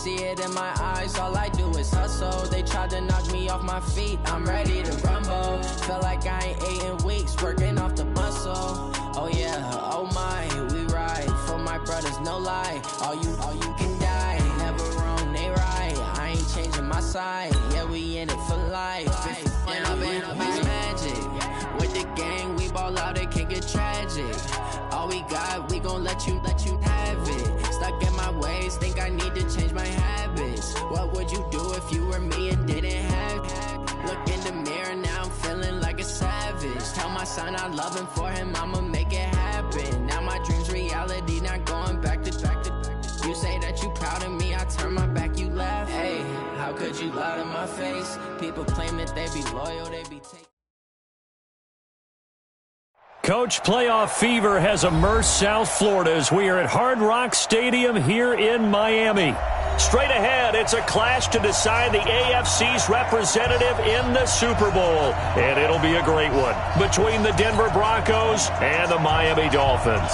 see it in my eyes, all I do is hustle. They tried to knock me off my feet, I'm ready to rumble. Feel like I ain't ate in weeks, working off the muscle. Oh yeah, oh my, we ride for my brothers, no lie. All you can die, never wrong, they right. I ain't changing my side, yeah, we in it for life. And I've been magic with the gang, we ball out, it can get tragic. All we got, we gon' let you have it. Stuck in my ways, think I need to change my habits. What would you do if you were me and didn't have it? Look in the mirror, now I'm feeling like a savage. Tell my son I love him, for him I'ma make it happen. Now my dream's reality, not going back to. You say that you proud of me, I turn my back, you laugh. Hey, how could you lie to my face? People claim that they be loyal, they be taking. Coach, playoff fever has immersed South Florida as we are at Hard Rock Stadium here in Miami. Straight ahead, it's a clash to decide the AFC's representative in the Super Bowl. And it'll be a great one between the Denver Broncos and the Miami Dolphins.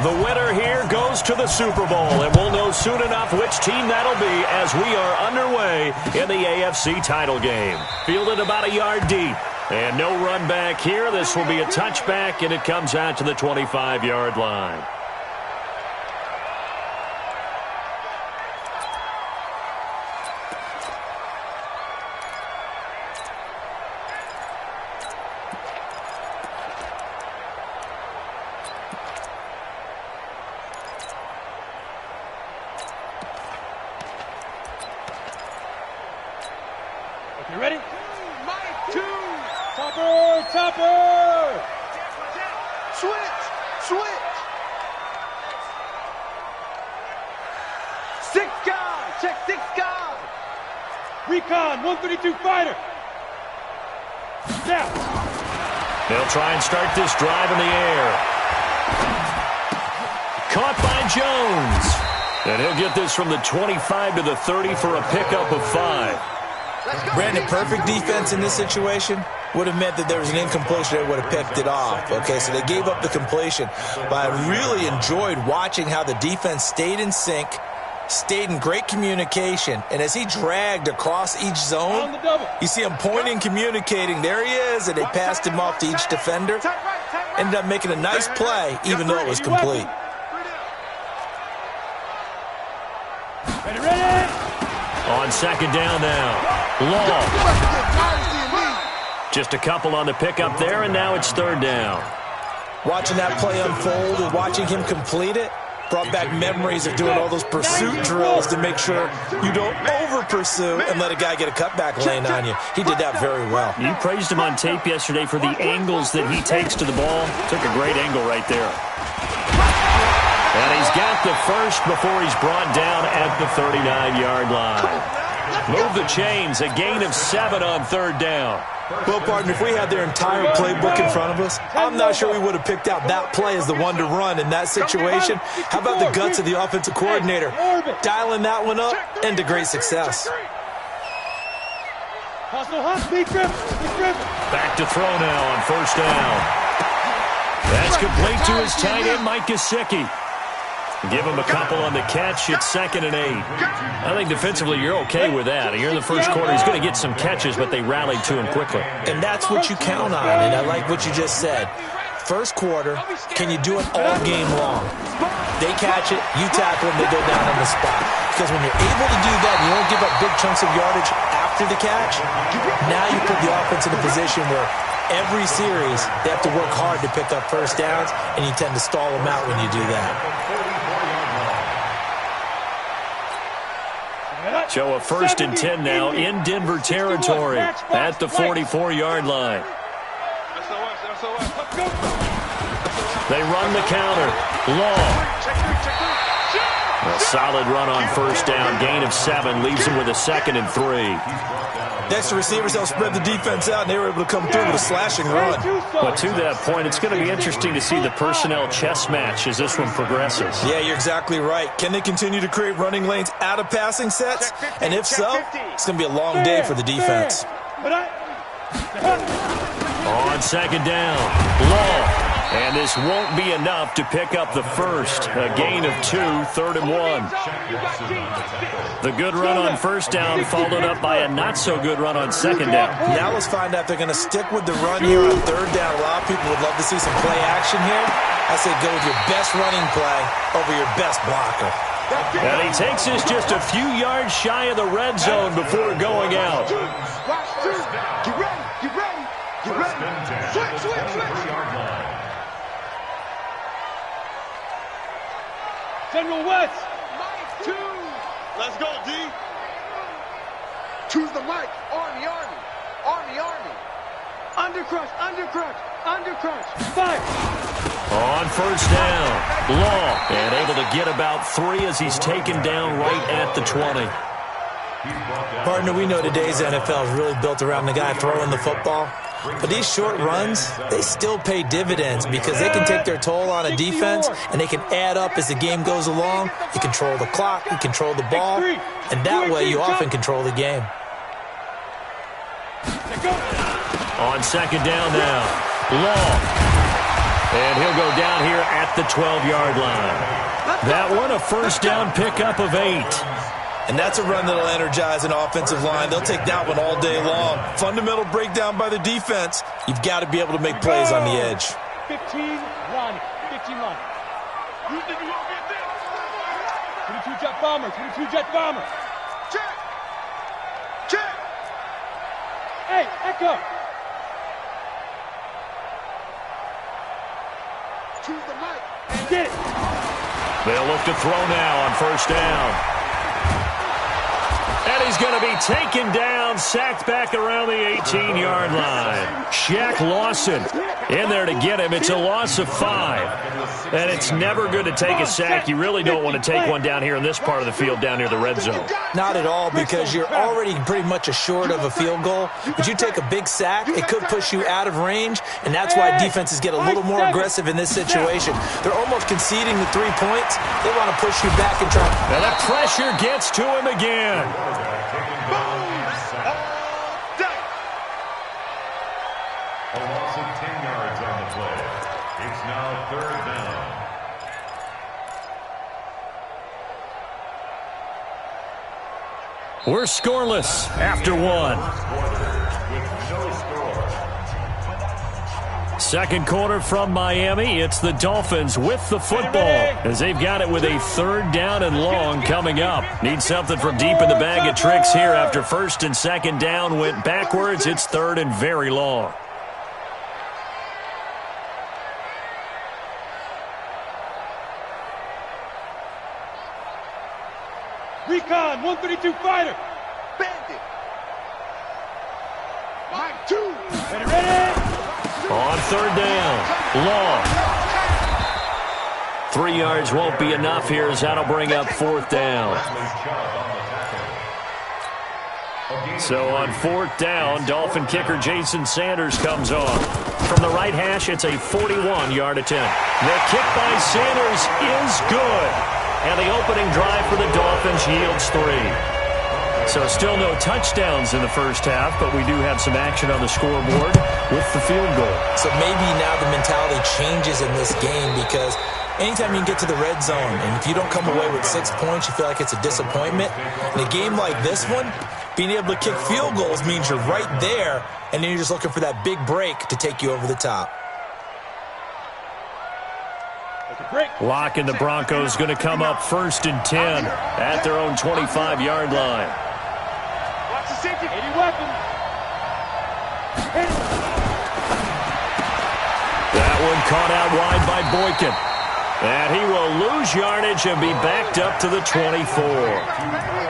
The winner here goes to the Super Bowl, and we'll know soon enough which team that'll be as we are underway in the AFC title game. Fielded about a yard deep, and no run back here. This will be a touchback, and it comes out to the 25-yard line. You ready? Two. Topper. Switch. 6 guys. Check 6 guys. Recon, 132 fighter. Snap. They'll try and start this drive in the air. Caught by Jones. And he'll get this from the 25 to the 30 for a pickup of 5. Brandon, perfect defense in this situation would have meant that there was an incompletion that would have picked it off. Okay, so they gave up the completion. But I really enjoyed watching how the defense stayed in sync, stayed in great communication, and as he dragged across each zone, you see him pointing, communicating. There he is, and they passed him off to each defender. Ended up making a nice play, even though it was complete. Ready. On second down now. Long. Just a couple on the pickup there, and now it's third down. Watching that play unfold and watching him complete it brought back memories of doing all those pursuit drills to make sure you don't over-pursue and let a guy get a cutback lane on you. He did that very well. You praised him on tape yesterday for the angles that he takes to the ball. Took a great angle right there. And he's got the first before he's brought down at the 39-yard line. Move the chains, a gain of 7 on third down. Well, partner, if we had their entire playbook in front of us, I'm not sure we would have picked out that play as the one to run in that situation. How about the guts of the offensive coordinator? Dialing that one up into great success. Back to throw now on first down. That's complete to his tight end, Mike Gesicki. Give him a couple on the catch. It's 2nd and 8. I think defensively you're okay with that. Here in the first quarter, he's going to get some catches, but they rallied to him quickly. And that's what you count on, and I like what you just said. First quarter, can you do it all game long? They catch it, you tackle them, they go down on the spot. Because when you're able to do that, and you don't give up big chunks of yardage after the catch, now you put the offense in a position where every series they have to work hard to pick up first downs, and you tend to stall them out when you do that. So a 1st and 10 now in Denver territory at the 44-yard line. They run the counter. Long. A solid run on first down. Gain of 7 leaves him with a 2nd and 3. Next, the receivers help spread the defense out, and they were able to come through with a slashing run. But to that point, it's going to be interesting to see the personnel chess match as this one progresses. Yeah, you're exactly right. Can they continue to create running lanes out of passing sets? And if so, it's going to be a long day for the defense. On 2nd down, Law. And this won't be enough to pick up the first. A gain of 2, 3rd and 1. The good run on first down followed up by a not-so-good run on 2nd down. Now let's find out if they're going to stick with the run here on 3rd down. A lot of people would love to see some play action here. I say go with your best running play over your best blocker. And he takes us just a few yards shy of the red zone before going out. Get ready, get ready, get ready. Switch, switch, switch. General West. Mike 2. Let's go, D. Choose the mic. Army, Army. Army, Army. Undercrush, undercrush, undercrush. Fire. On first down, Law. And able to get about 3 as he's taken down right at the 20. Partner, we know today's NFL is really built around the guy throwing the football. But these short runs, they still pay dividends because they can take their toll on a defense and they can add up as the game goes along. You control the clock, you control the ball, and that way you often control the game. On 2nd down now, Law. And he'll go down here at the 12-yard line. That one a first down pickup of 8. And that's a run that'll energize an offensive line. They'll take that one all day long. Fundamental breakdown by the defense. You've got to be able to make plays on the edge. 15 line. 15 line. You think you won't get this? 22 jet bomber. 22 jet bomber. Check. Check. Hey, Echo. Choose the mic. Get it. They'll look to throw now on first down. And he's going to be taken down, sacked back around the 18-yard line. Shaq Lawson in there to get him. It's a loss of 5. And it's never good to take a sack. You really don't want to take one down here in this part of the field, down near the red zone. Not at all, because you're already pretty much assured of a field goal. But you take a big sack, it could push you out of range, and that's why defenses get a little more aggressive in this situation. They're almost conceding the 3 points. They want to push you back and try. And the pressure gets to him again. A loss of 10 yards on the play. It's now 3rd down. We're scoreless after 1. Second quarter from Miami. It's the Dolphins with the football as they've got it with a 3rd down and long coming up. Need something from deep in the bag of tricks here after 1st and 2nd down went backwards. It's 3rd and very long. Recon, 132 fighter. Bandit. Mike 2. Ready. On 3rd down, Law. 3 yards won't be enough here as that'll bring up 4th down. So on 4th down, Dolphin kicker Jason Sanders comes on. From the right hash, it's a 41-yard attempt. The kick by Sanders is good. And the opening drive for the Dolphins yields 3. So still no touchdowns in the first half, but we do have some action on the scoreboard with the field goal. So maybe now the mentality changes in this game because anytime you can get to the red zone, and if you don't come away with 6 points, you feel like it's a disappointment. In a game like this one, being able to kick field goals means you're right there, and then you're just looking for that big break to take you over the top. Lock and the Broncos going to come up 1st and 10 at their own 25-yard line. Watch the safety. 80 weapons. That one caught out wide by Boykin. And he will lose yardage and be backed up to the 24.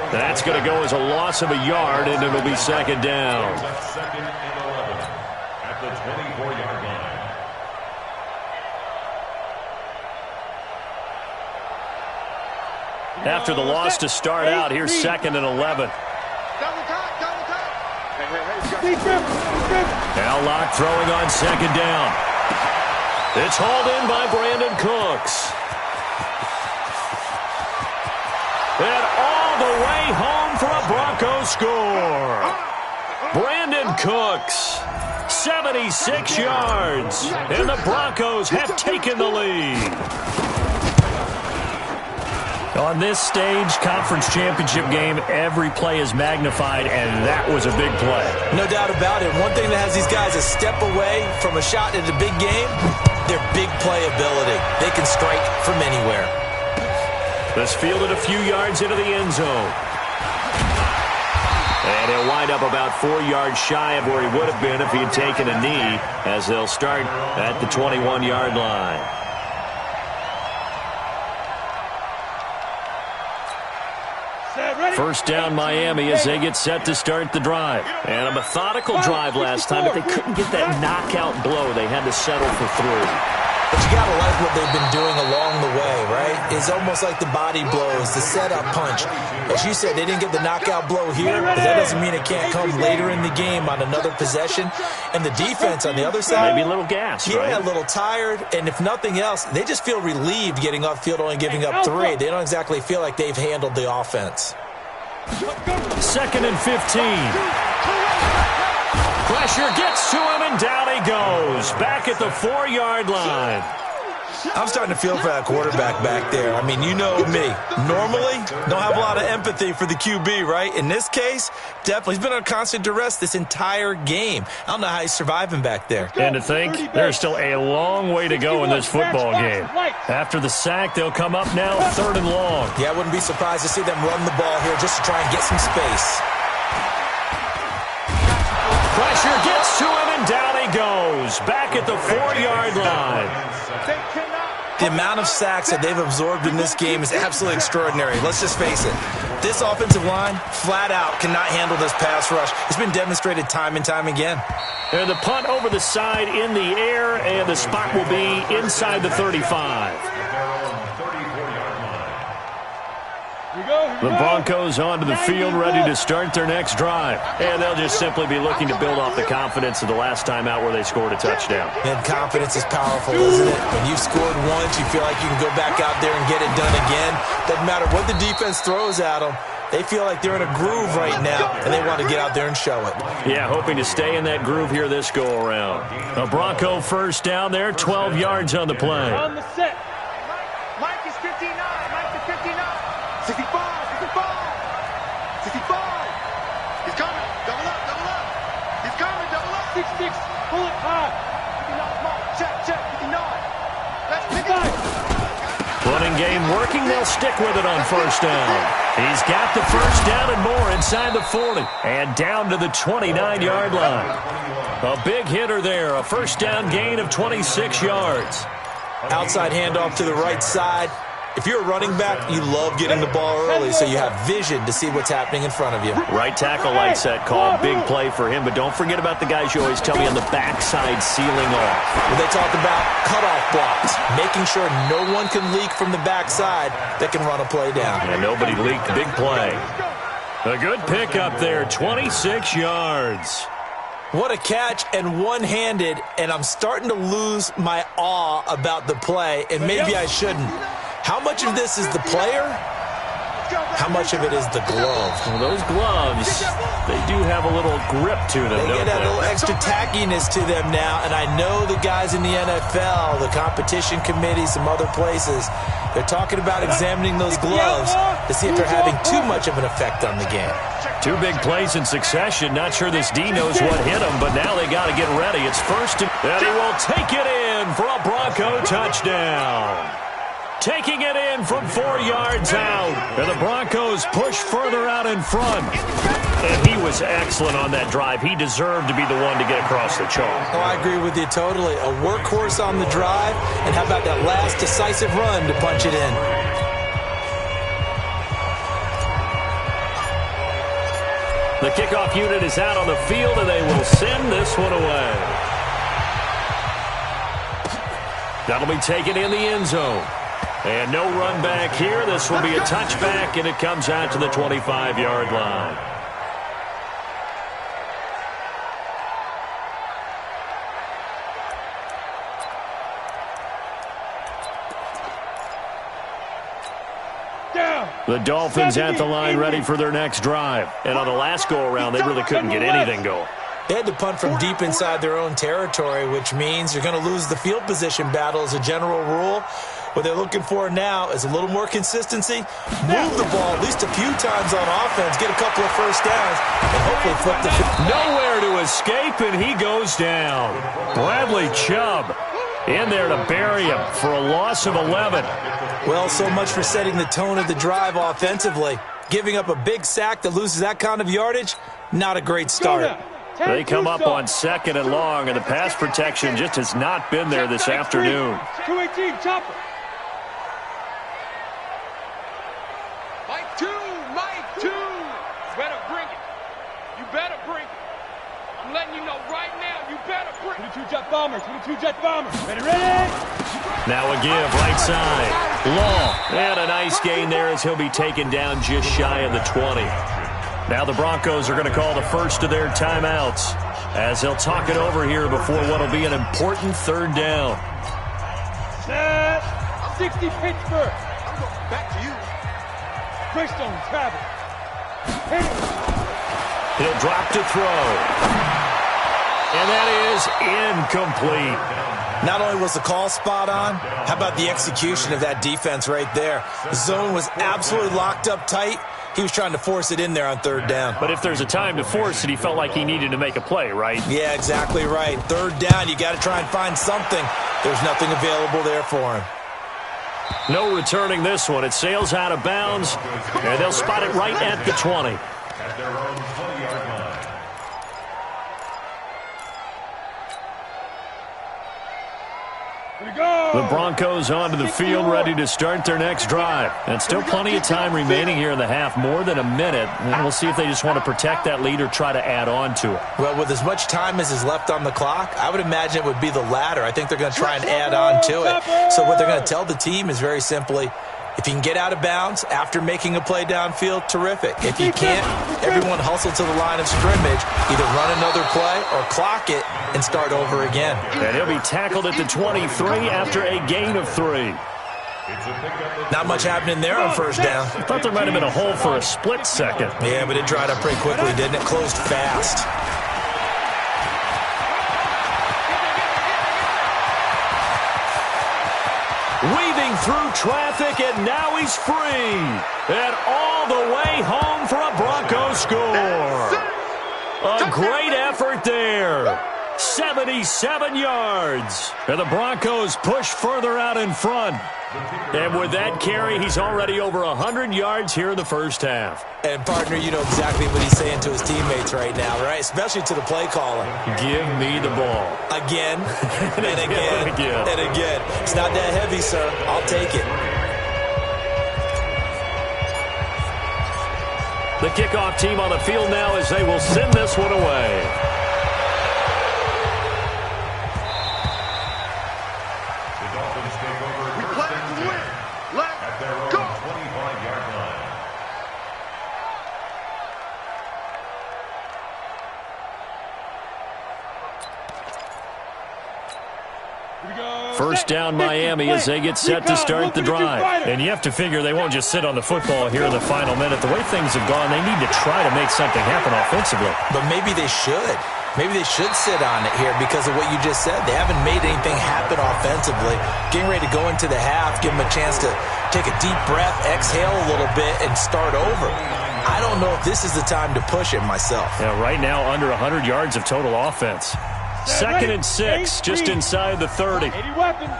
That's going to go as a loss of a yard, and it'll be 2nd down. 2nd and 11 at the 24-yard line. After the loss to start out, here's 2nd and 11. Now Locke throwing on 2nd down. It's hauled in by Brandon Cooks. And all the way home for a Broncos score. Brandon Cooks, 76 yards, and the Broncos have taken the lead. On this stage, conference championship game, every play is magnified, and that was a big play. No doubt about it. One thing that has these guys a step away from a shot at a big game, their big play ability. They can strike from anywhere. This fielded a few yards into the end zone. And he'll wind up about 4 yards shy of where he would have been if he had taken a knee, as they'll start at the 21-yard line. First down Miami as they get set to start the drive. And a methodical drive last time, but they couldn't get that knockout blow. They had to settle for 3. But you got to like what they've been doing along the way, right? It's almost like the body blows, the setup punch. As you said, they didn't get the knockout blow here, but that doesn't mean it can't come later in the game on another possession. And the defense on the other side, maybe a little gassed, right? Yeah, a little tired. And if nothing else, they just feel relieved getting upfield, only giving up 3. They don't exactly feel like they've handled the offense. 2nd and 15. Pressure gets to him, and down he goes. Back at the 4-yard line. I'm starting to feel for that quarterback back there. I mean, you know me. Normally, don't have a lot of empathy for the QB, right? In this case, definitely. He's been under constant duress this entire game. I don't know how he's surviving back there. And to think, there's still a long way to go in this football game. After the sack, they'll come up now 3rd and long. Yeah, I wouldn't be surprised to see them run the ball here just to try and get some space. Pressure gets to him, and down he goes. Back at the 4-yard line. The amount of sacks that they've absorbed in this game is absolutely extraordinary. Let's just face it. This offensive line, flat out, cannot handle this pass rush. It's been demonstrated time and time again. And the punt over the side in the air, and the spot will be inside the 35. The Broncos onto the field, ready to start their next drive. And they'll just simply be looking to build off the confidence of the last time out where they scored a touchdown. And confidence is powerful, isn't it? When you've scored once, you feel like you can go back out there and get it done again. Doesn't matter what the defense throws at them. They feel like they're in a groove right now, and they want to get out there and show it. Yeah, hoping to stay in that groove here this go-around. A Bronco first down there, 12 yards on the play. On the set. Mike is 59. Mike is 59. 65, 65, 65. He's coming. Double up, double up. He's coming, double up. 6-6. Pull it high. 59, Mike. Check, 59. That's 59. Running game working. They'll stick with it on first down. He's got the first down and more inside the 40. And down to the 29-yard line. A big hitter there. A first down gain of 26 yards. Outside handoff to the right side. If you're a running back, you love getting the ball early so you have vision to see what's happening in front of you. Right tackle likes that call. Big play for him, but don't forget about the guys you always tell me on the backside sealing off. Well, they talk about cutoff blocks, making sure no one can leak from the backside that can run a play down. And nobody leaked. Big play. A good pickup there, 26 yards. What a catch, and one-handed, and I'm starting to lose my awe about the play, and maybe I shouldn't. How much of this is the player? How much of it is the glove? Well, those gloves, they do have a little grip to them, They don't get that they? little extra tackiness to them now, and I know the guys in the NFL, the competition committee, some other places, they're talking about examining those gloves to see if they're having too much of an effect on the game. 2 big plays in succession. Not sure this D knows what hit him, but now they got to get ready. It's first and he will take it in for a Bronco touchdown. Taking it in from 4 yards out. And the Broncos push further out in front. And he was excellent on that drive. He deserved to be the one to get across the chalk. Oh, I agree with you totally. A workhorse on the drive, and how about that last decisive run to punch it in? The kickoff unit is out on the field, and they will send this one away. That'll be taken in the end zone. And no run back here. This will be a touchback, and it comes out to the 25-yard line. The Dolphins at the line ready for their next drive. And on the last go-around, they really couldn't get anything going. They had to punt from deep inside their own territory, which means you're going to lose the field position battle as a general rule. What they're looking for now is a little more consistency, move the ball at least a few times on offense, get a couple of first downs, and hopefully flip the field. Nowhere to escape, and he goes down. Bradley Chubb in there to bury him for a loss of 11. Well, so much for setting the tone of the drive offensively. Giving up a big sack that loses that kind of yardage, not a great start. They come up on 2nd and long, and the pass protection just has not been there this afternoon. 218, chopper. Mike 2, Mike 2. You better bring it. You better bring it. I'm letting you know right now, you better bring it. 22 jet bomber, 22 jet bomber. Ready, ready? Now a give, right side. Long. And a nice gain there as he'll be taken down just shy of the 20. Now the Broncos are going to call the first of their timeouts as they'll talk it over here before what will be an important 3rd down. Set. 60 Pittsburgh. I'm going back to you. Greystone, travel. Hit it. He'll drop to throw. And that is incomplete. Not only was the call spot on, how about the execution of that defense right there? The zone was absolutely locked up tight. He was trying to force it in there on 3rd down. But if there's a time to force it, he felt like he needed to make a play, right? Yeah, exactly right. 3rd down, you got to try and find something. There's nothing available there for him. No returning this one. It sails out of bounds, and they'll spot it right at the 20. At their own 20-yard line. The Broncos onto the field ready to start their next drive. And still plenty of time remaining here in the half, more than a minute. And we'll see if they just want to protect that lead or try to add on to it. Well, with as much time as is left on the clock, I would imagine it would be the latter. I think they're going to try and add on to it. So what they're going to tell the team is very simply, if you can get out of bounds after making a play downfield, terrific. If you can't, everyone hustle to the line of scrimmage, either run another play or clock it and start over again. And he'll be tackled at the 23 after a gain of 3. Not much happening there on 1st down. I thought there might have been a hole for a split second. Yeah, but it dried up pretty quickly, didn't it? Closed fast. Weaving through traffic, and now he's free. And all the way home for a Bronco score. A great effort there. 77 yards. And the Broncos push further out in front. And with that carry, he's already over 100 yards here in the first half. And, partner, you know exactly what he's saying to his teammates right now, right? Especially to the play caller. Give me the ball. Again, and again, and again. It's not that heavy, sir. I'll take it. The kickoff team on the field now as they will send this one away. First down Miami as they get set to start the drive. And you have to figure they won't just sit on the football here in the final minute. The way things have gone, they need to try to make something happen offensively. But maybe they should. Maybe they should sit on it here because of what you just said. They haven't made anything happen offensively. Getting ready to go into the half, give them a chance to take a deep breath, exhale a little bit, and start over. I don't know if this is the time to push it myself. Yeah, right now under 100 yards of total offense. 2nd and 6, just inside the 30. 80 weapons.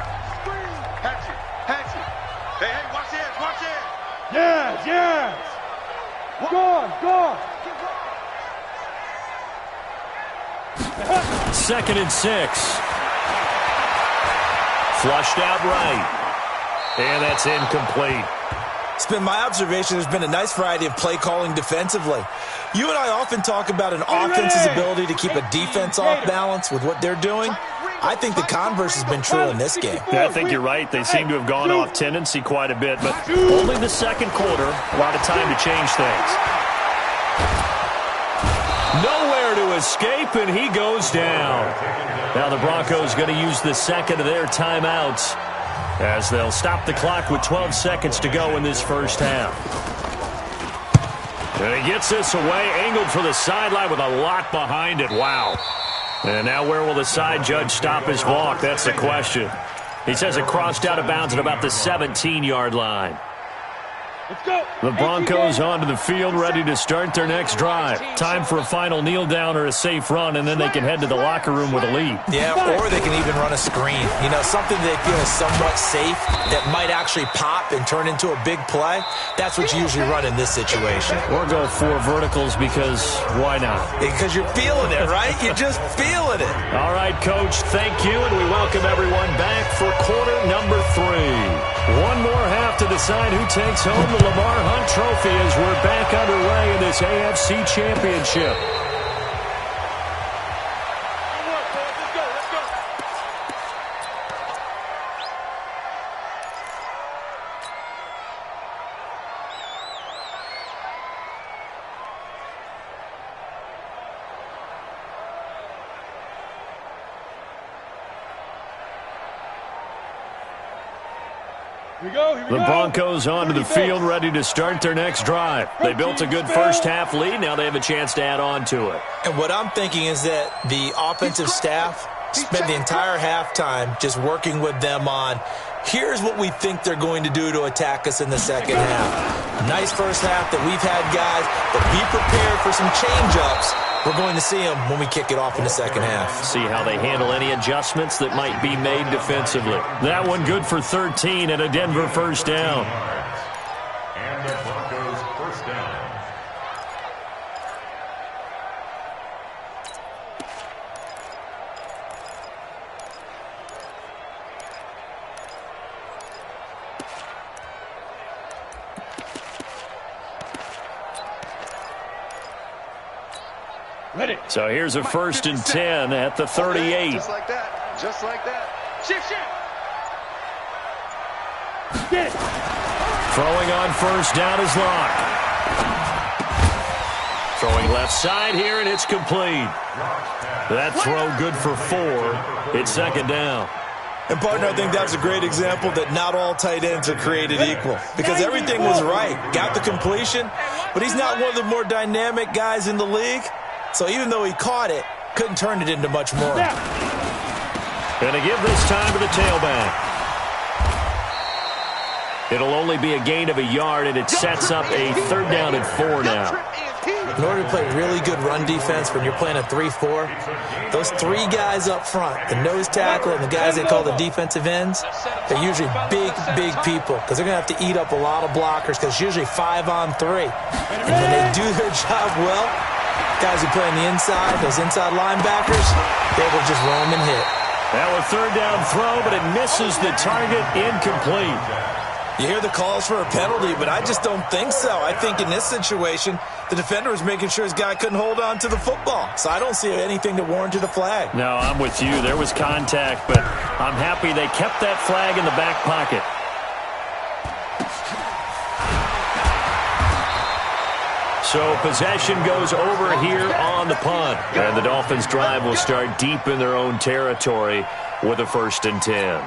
Hatchet. Hey, watch this, watch this. Yes. Gone. 2nd and 6. Flushed out right. And that's incomplete. It's been my observation there's been a nice variety of play calling defensively. You and I often talk about an offense's ability to keep a defense off balance with what they're doing. I think the converse has been true in this game. Yeah, I think you're right. They seem to have gone off tendency quite a bit, but only the second quarter, a lot of time to change things. Nowhere to escape, and he goes down. Now the Broncos going to use the second of their timeouts as they'll stop the clock with 12 seconds to go in this first half. And he gets this away, angled for the sideline with a lot behind it. Wow. And now where will the side judge stop his walk? That's the question. He says it crossed out of bounds at about the 17-yard line. Let's go. The Broncos onto the field, ready to start their next drive. Time for a final kneel down or a safe run, and then they can head to the locker room with a lead. Yeah, or they can even run a screen. You know, something they feel is somewhat safe that might actually pop and turn into a big play. That's what you usually run in this situation. Or go 4 verticals because why not? Because you're feeling it, right? You're just feeling it. All right, Coach, thank you, and we welcome everyone back for quarter number 3. One more half to decide who takes home the Lamar Hunt Trophy as we're back underway in this AFC Championship. The Broncos onto the field, ready to start their next drive. They built a good first half lead. Now they have a chance to add on to it. And what I'm thinking is that the offensive staff spent the entire halftime just working with them on, here's what we think they're going to do to attack us in the second half. Nice first half that we've had, guys, but be prepared for some change-ups. We're going to see them when we kick it off in the second half. See how they handle any adjustments that might be made defensively. That one good for 13 and a Denver first down. And the Broncos first down. Ready. So here's a 1st and 10 at the 38. Just like that. Just like that. Shift, shift. Get it. Throwing on first down is Locke. Throwing left side here, and it's complete. That throw good for 4. It's second down. And, partner, I think that's a great example that not all tight ends are created equal because everything was right. Got the completion, but he's not one of the more dynamic guys in the league. So even though he caught it, couldn't turn it into much more. Going to give this time to the tailback. It'll only be a gain of a yard, and it sets up a 3rd down and 4 now. In order to play really good run defense when you're playing a 3-4, those 3 guys up front, the nose tackle and the guys they call the defensive ends, they're usually big, big people because they're going to have to eat up a lot of blockers because it's usually 5 on 3. And when they do their job well, guys who play on the inside, those inside linebackers, they will just roam and hit. Now a 3rd down throw, but it misses the target, incomplete. You hear the calls for a penalty, but I just don't think so. I think in this situation, the defender was making sure his guy couldn't hold on to the football. So I don't see anything to warrant a flag. No, I'm with you. There was contact, but I'm happy they kept that flag in the back pocket. So possession goes over here on the punt. And the Dolphins' drive will start deep in their own territory with a 1st and 10.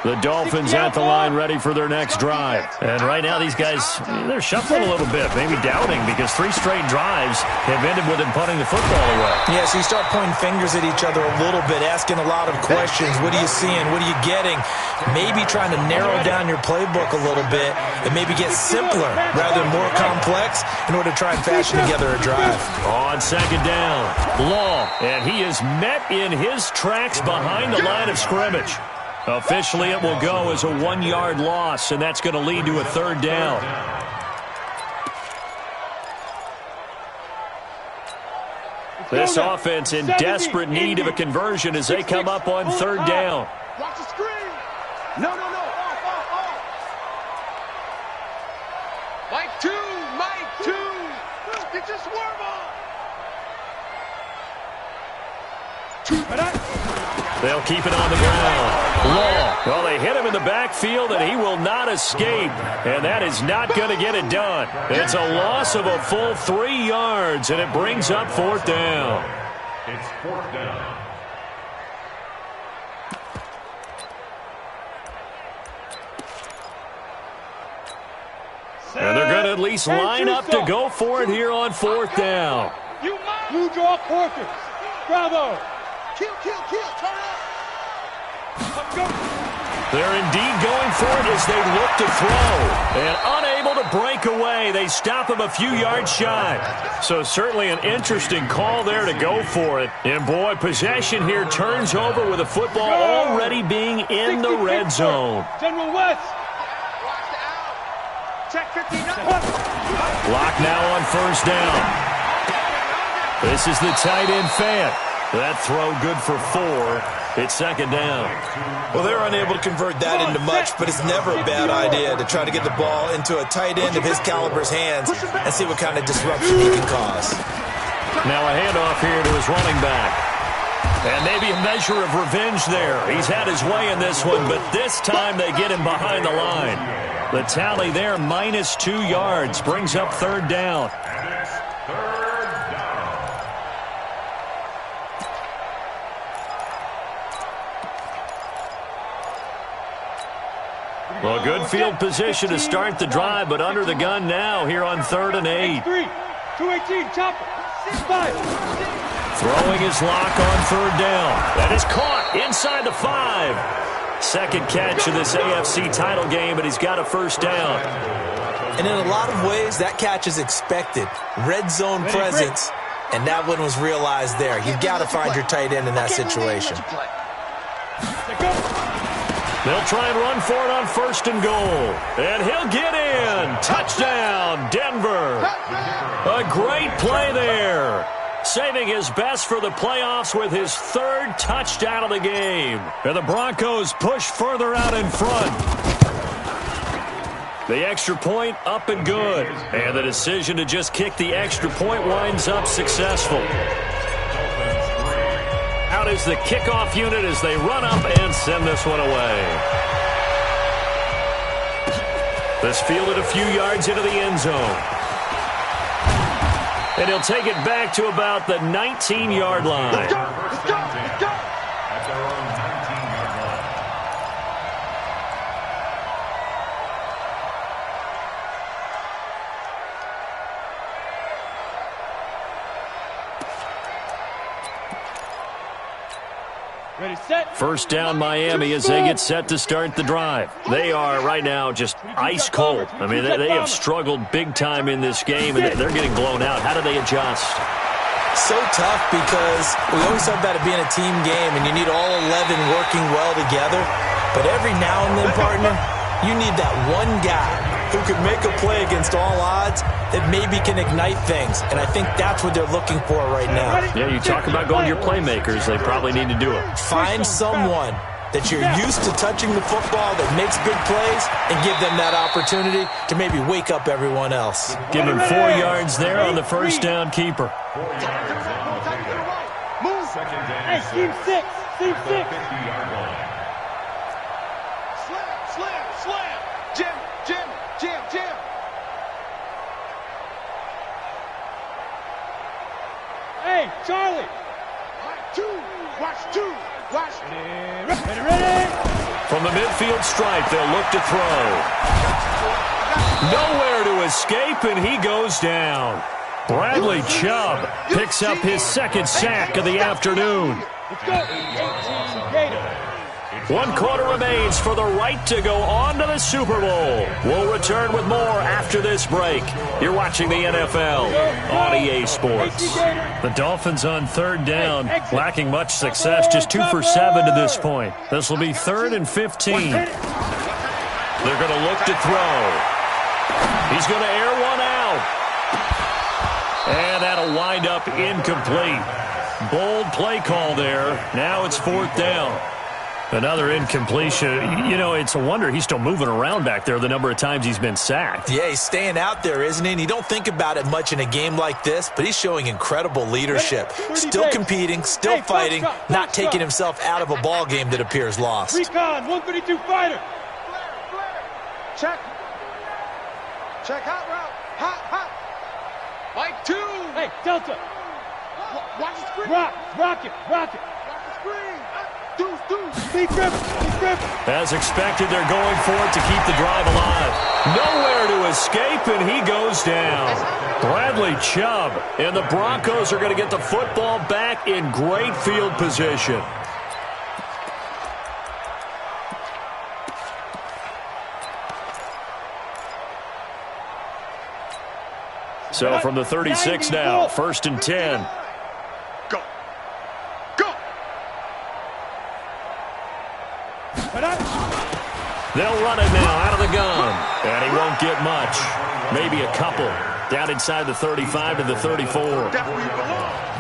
The Dolphins at the line ready for their next drive. And right now these guys, they're shuffling a little bit, maybe doubting because 3 straight drives have ended with them punting the football away. Yeah, so you start pointing fingers at each other a little bit, asking a lot of questions. What are you seeing? What are you getting? Maybe trying to narrow down your playbook a little bit and maybe get simpler rather than more complex in order to try and fashion together a drive. On 2nd down, Law, and he is met in his tracks behind the line of scrimmage. Officially, it will go as a 1-yard loss, and that's going to lead to a 3rd down. This offense in desperate need of a conversion as they come up on 3rd down. Watch the screen. No. Off. Mike 2. Get your swerve on. They'll keep it on the ground. Long. Well, they hit him in the backfield, and he will not escape. And that is not going to get it done. It's a loss of a full 3 yards, and it brings up 4th down. It's 4th down. And they're going to at least line up to go for it here on 4th down. You draw quarters. Bravo. Kill. Turn up. They're indeed going for it as they look to throw. And unable to break away. They stop him a few yards shy. So certainly an interesting call there to go for it. And boy, possession here turns over with the football already being in the red zone. General West. Check 59. Lock now on 1st down. This is the tight end Fant. That throw good for 4. It's 2nd down. Well, they're unable to convert that into much, but it's never a bad idea to try to get the ball into a tight end of his caliber's hands and see what kind of disruption he can cause. Now a handoff here to his running back. And maybe a measure of revenge there. He's had his way in this one, but this time they get him behind the line. The tally there, -2 yards, brings up 3rd down. And it's 3rd down. Well, good field position to start the drive, but under the gun now here on 3rd and 8. 218, chopper. 5. Throwing his lock on 3rd down. That is caught inside the 5. Second catch of this AFC title game, but he's got a 1st down. And in a lot of ways, that catch is expected. Red zone presence, and that one was realized there. You've got to find your tight end in that situation. They'll try and run for it on 1st and goal. And he'll get in. Touchdown, Denver. A great play there. Saving his best for the playoffs with his 3rd touchdown of the game. And the Broncos push further out in front. The extra point up and good. And the decision to just kick the extra point winds up successful. Out is the kickoff unit as they run up and send this one away. This fielded a few yards into the end zone. And he'll take it back to about the 19-yard line. At their own 19-yard line. Ready, set. 1st down Miami as they get set to start the drive. They are right now just ice cold. I mean, they have struggled big time in this game, and they're getting blown out. How do they adjust? So tough because we always talk about it being a team game, and you need all 11 working well together. But every now and then, partner, you need that one guy who could make a play against all odds that maybe can ignite things. And I think that's what they're looking for right now. Yeah, you talk about going to your playmakers. They probably need to do it. Find someone that you're used to touching the football that makes big plays and give them that opportunity to maybe wake up everyone else. Give him 4 yards there on the 1st down keeper. 4 yards on the pickup. Move. 2nd and Hey, 6. team 6. Team 6. 50-yard line. Slam. Jim. Hey, Charlie. Watch 2. Ready. From the midfield stripe, they'll look to throw. Nowhere to escape, and he goes down. Bradley Chubb picks up his 2nd sack of the afternoon. Let's go. 18 Gator. 1 quarter remains for the right to go on to the Super Bowl. We'll return with more after this break. You're watching the NFL on EA Sports. The Dolphins on 3rd down, lacking much success, just 2 for 7 to this point. This will be 3rd and 15. They're going to look to throw. He's going to air one out. And that'll wind up incomplete. Bold play call there. Now it's 4th down. Another incompletion. You know, it's a wonder he's still moving around back there the number of times he's been sacked. Yeah, he's staying out there, isn't he? And you don't think about it much in a game like this, but he's showing incredible leadership. Still competing, still fighting, not taking himself out of a ball game that appears lost. Recon, 132 fighter. Check. Check, hot route. Hot. Mike 2. Hey, Delta. Watch the screen. Rocket. Watch the screen. Deuce. Big grip. As expected, they're going for it to keep the drive alive. Nowhere to escape, and he goes down. Bradley Chubb, and the Broncos are going to get the football back in great field position. So from the 36 now, 1st and 10. Go. They'll run it now out of the gun. And he won't get much. Maybe a couple. Down inside the 35 to the 34.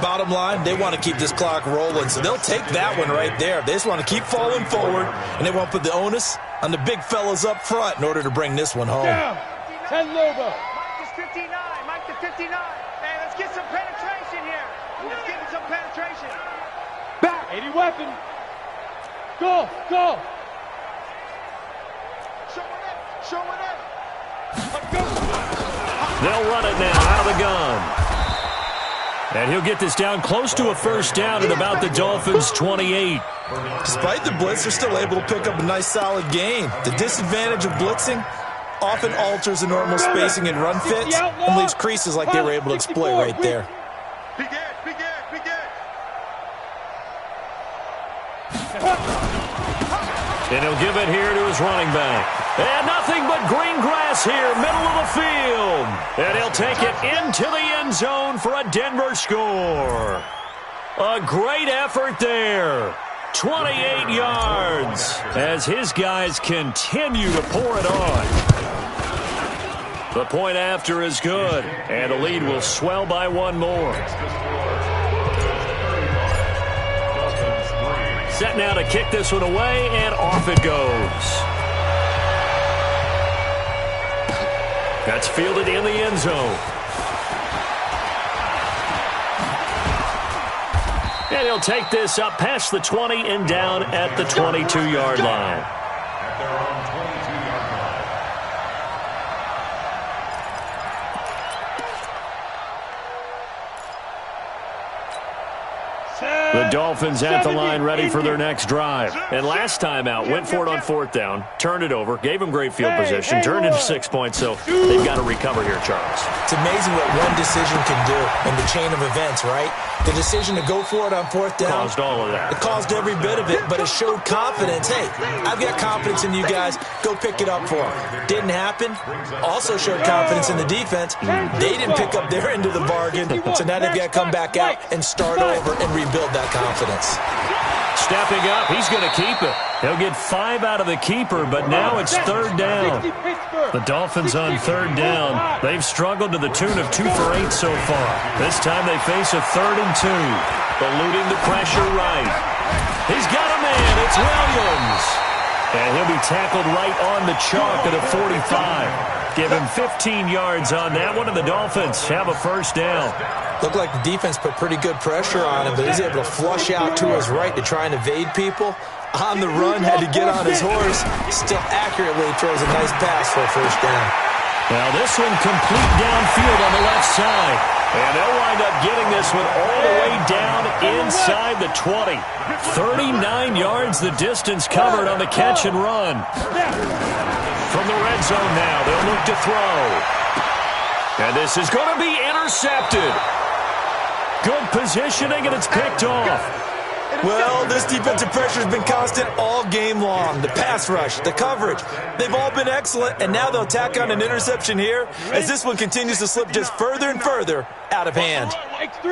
Bottom line, they want to keep this clock rolling, so they'll take that one right there. They just want to keep falling forward, and they want to put the onus on the big fellas up front in order to bring this one home. Down. 10 Lobo. Mike is 59. Mike to 59. Hey, let's get some penetration here. Let's get some penetration. Back. 80 weapon. Go. Show it up. They'll run it now out of the gun. And he'll get this down close to a first down at about the Dolphins' 28. Despite the blitz, they're still able to pick up a nice solid gain. The disadvantage of blitzing often alters the normal spacing and run fits and leaves creases like they were able to exploit right there. Begin. And he'll give it here to his running back. And nothing but green grass here, middle of the field. And he'll take it into the end zone for a Denver score. A great effort there. 28 yards as his guys continue to pour it on. The point after is good, and the lead will swell by one more. Set now to kick this one away, and off it goes. That's fielded in the end zone. And he'll take this up past the 20 and down at the 22-yard line. At their own 22-yard line. The Dolphins at the line ready for their next drive. And last time out, went for it on 4th down, turned it over, gave them great field position, turned into 6 points, so they've got to recover here, Charles. It's amazing what one decision can do in the chain of events, right? The decision to go for it on 4th down. Caused all of that. It caused every bit of it, but it showed confidence. Hey, I've got confidence in you guys. Go pick it up for them. Didn't happen. Also showed confidence in the defense. They didn't pick up their end of the bargain, so now they've got to come back out and start over and rebuild that confidence. Stepping up, he's going to keep it. He'll get 5 out of the keeper, but now it's 3rd down. The Dolphins on 3rd down. They've struggled to the tune of 2 for 8 so far. This time they face a 3rd and 2. Eluding the pressure right. He's got a man. It's Williams. And he'll be tackled right on the chalk at a 45. Give him 15 yards on that one, and the Dolphins have a 1st down. Looked like the defense put pretty good pressure on him, but he's able to flush out to his right to try and evade people. On the run, had to get on his horse. Still accurately throws a nice pass for a 1st down. Now this one complete downfield on the left side. And they'll wind up getting this one all the way down inside the 20. 39 yards the distance covered on the catch and run. From the red zone now, they'll look to throw. And this is going to be intercepted. Good positioning, and it's picked off. Well, this defensive pressure has been constant all game long. The pass rush, the coverage, they've all been excellent, and now they'll tack on an interception here as this one continues to slip just further and further out of hand.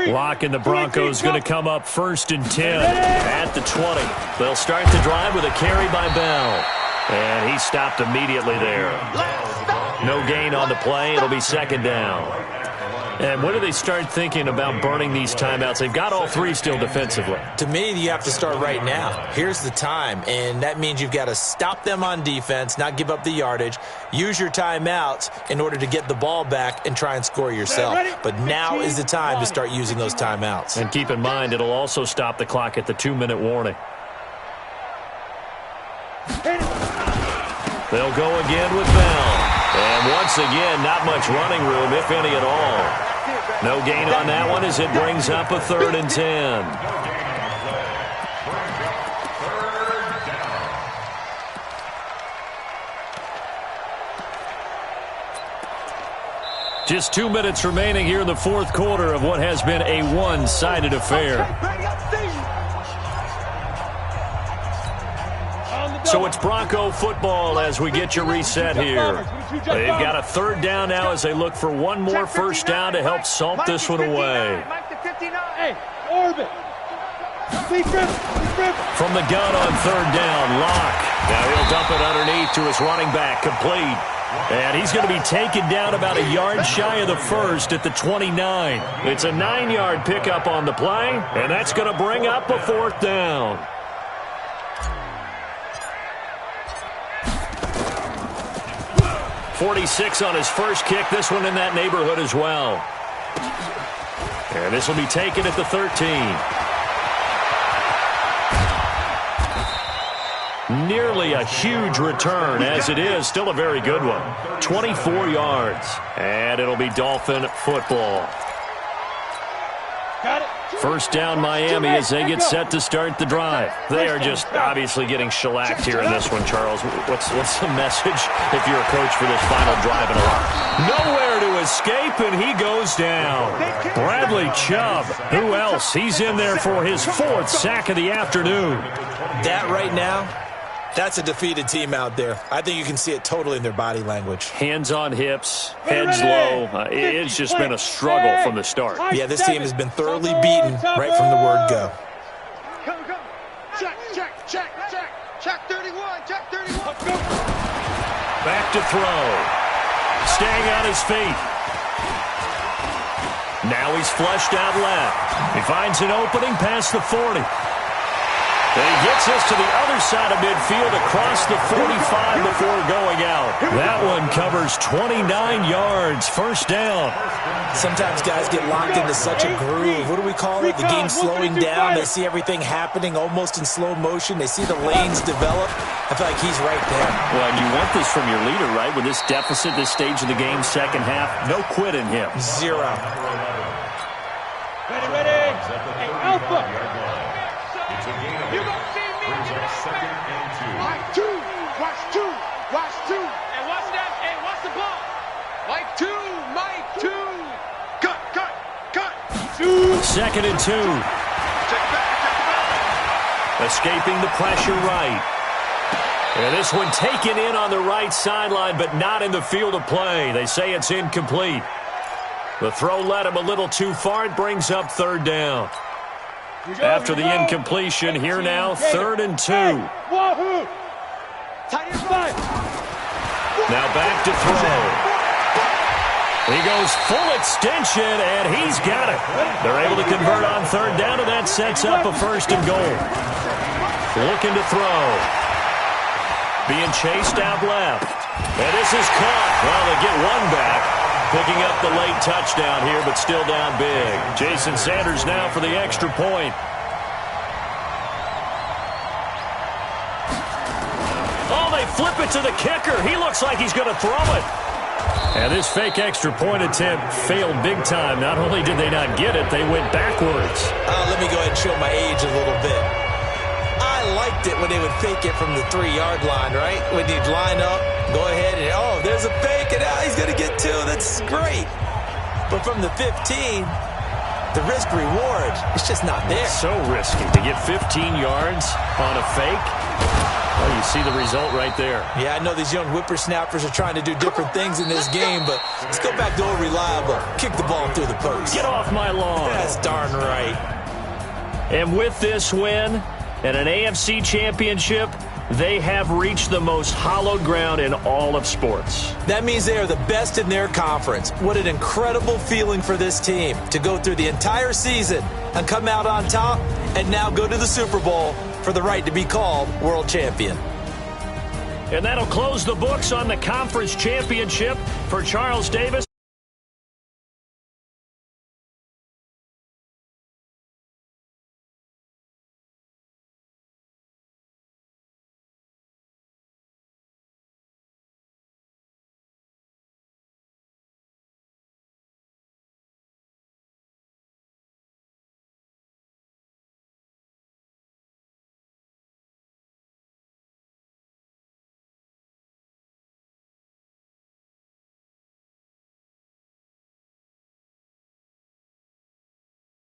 Lock and the Broncos going to come up 1st and 10 at the 20. They'll start the drive with a carry by Bell. And he stopped immediately there. No gain on the play. It'll be 2nd down. And when do they start thinking about burning these timeouts? They've got all three still defensively. To me, you have to start right now. Here's the time, and that means you've got to stop them on defense, not give up the yardage, use your timeouts in order to get the ball back and try and score yourself. But now is the time to start using those timeouts. And keep in mind, it'll also stop the clock at the 2-minute warning. They'll go again with Bell. And once again, not much running room, if any at all. No gain on that one as it brings up a 3rd and 10. Just 2 minutes remaining here in the fourth quarter of what has been a one-sided affair. So it's Bronco football as we get you reset here. They've got a 3rd down now as they look for one more first down to help salt this one away. From the gun on 3rd down, Locke. Now he'll dump it underneath to his running back, complete. And he's going to be taken down about a yard shy of the first at the 29. It's a 9-yard pickup on the play, and that's going to bring up a 4th down. .46 on his first kick. This one in that neighborhood as well. And this will be taken at the 13. Nearly a huge return as it is. Still a very good one. 24 yards. And it'll be Dolphin football. Got it. First down Miami as they get set to start the drive. They are just obviously getting shellacked here in this one, Charles. What's the message if you're a coach for this final drive in a row? Nowhere to escape, and he goes down. Bradley Chubb. Who else? He's in there for his 4th sack of the afternoon. That right now, that's a defeated team out there. I think you can see it totally in their body language. Hands on hips, heads low. It's just been a struggle from the start. Yeah, this team has been thoroughly beaten right from the word go. Come. Check 31. Check 31. Back to throw. Staying on his feet. Now he's flushed out left. He finds an opening past the 40. And he gets us to the other side of midfield across the 45 before going out. That one covers 29 yards. First down. Sometimes guys get locked into such a groove. What do we call it? The game slowing down. They see everything happening almost in slow motion. They see the lanes develop. I feel like he's right there. Well, and you want this from your leader, right? With this deficit, this stage of the game, second half, no quit in him. Zero. Ready. Hey, Alpha. You gonna see me? Second and 2. Watch two. And watch that. Hey, watch the ball. Mike 2. Cut. 2nd and 2. Check back. Escaping the pressure right. And this one taken in on the right sideline, but not in the field of play. They say it's incomplete. The throw led him a little too far. It brings up 3rd down. After the incompletion, here now, 3rd and 2. Wahoo! Tight end 5. Now back to throw. He goes full extension, and he's got it. They're able to convert on 3rd down, and that sets up a 1st and goal. Looking to throw. Being chased out left. And this is caught. Well, they get one back. Picking up the late touchdown here, but still down big. Jason Sanders now for the extra point. Oh, they flip it to the kicker. He looks like he's going to throw it. And this fake extra point attempt failed big time. Not only did they not get it, they went backwards. Let me go ahead and show my age a little bit. I liked it when they would fake it from the 3-yard line, right? When you'd line up, go ahead and, oh, there's a fake, and now he's going to get 2. That's great. But from the 15, the risk-reward, it's just not there. So risky to get 15 yards on a fake. Well, you see the result right there. Yeah, I know these young whippersnappers are trying to do different things in this game, but let's go back to old reliable. Kick the ball through the post. Get off my lawn. That's darn right. And with this win and an AFC championship, they have reached the most hallowed ground in all of sports. That means they are the best in their conference. What an incredible feeling for this team to go through the entire season and come out on top and now go to the Super Bowl for the right to be called world champion. And that'll close the books on the conference championship for Charles Davis.